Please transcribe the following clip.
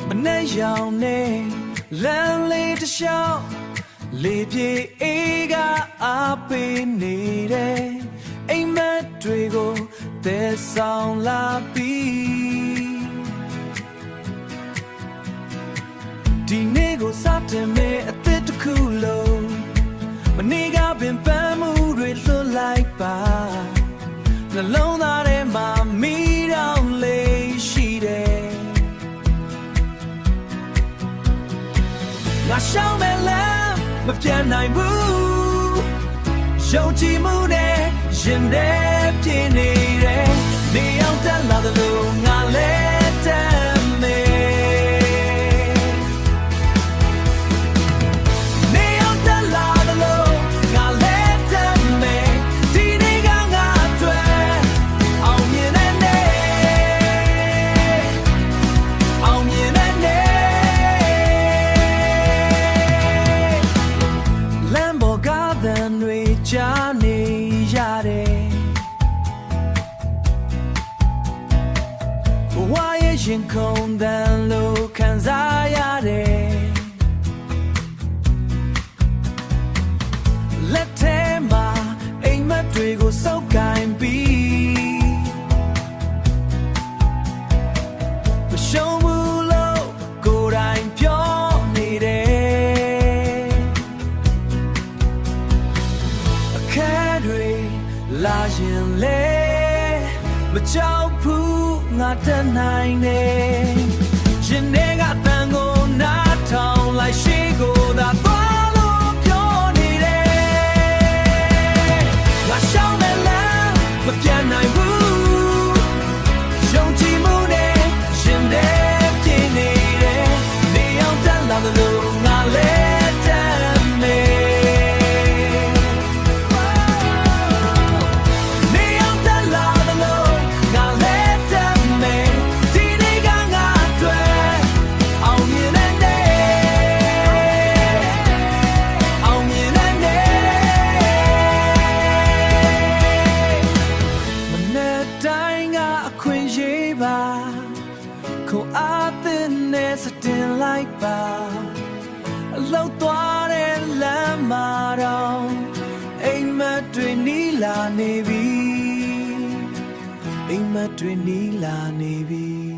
မနဲ့ရောင်နေလမ်းလေးတစ်လျှောက်လေပြေအေးကအားပေးနေတဲ့အိမ်မက်တွေကိုသယ်ဆောင်လာပြီးဒီနေ့ကိုစတင်မဲ့အသစ်တစ်ခုလုံးမနေ့ကပင်ပန်းမှုတွေလွတ်လိုက်ပါနှလုံးသားထဲမှာမီးတောင်လေးရှိတယ်ငါရှောင်းမဲ့လမ်းမပြန်နိုင်ဘူးယုံကြည်မှုနဲ့ရင်ထဲပြည့်နေတယ်နေအောင်တက်လာသလိုငါလည်းတက်မယ်နေအောင်တက်လာသလိုငါလည်းတက်မယ်ဒီနေ့ကငါအတွက်အောင်မြင်တဲ့နေ့အောင်မြင်တဲ့နေ့လမ်းပေါ်ကသံတွေကြားနေရတယ်ဘဝရဲ့ရင်ခုန်တန်လို့ခံစားရတယ်လက်ထဲမှာအိမ်မက်တွေကိုစောက်ကင်ပြီးမရှုံးဘူးလို့ကိုယ်တိုင်ပြောနေတယ်အခက်တွေလာရင်လေမကြောက်ဘူးငါတတ်နိုင်တယ်ရင်ထဲကအတန်ကိုနားထောင်လိုက်ရှိကိုသာသွားလို့ပြောနေတယ်ငါရှောင်းမဲ့လမ်းမပြန်နိုင်ဘူးယုံကြည်မှုနဲ့ရင်ထဲပြည့်နေတယ်နေအောင်တက်လာသလိုငါလည်းတက်မယ်ခုအားသစ်နဲ့စတင်လိုက်ပါအလောက်သွားတဲ့လမ်းမှာတော့အိမ်မက်တွေနီးလာနေပြီအိမ်မက်တွေနီးလာနေပြီ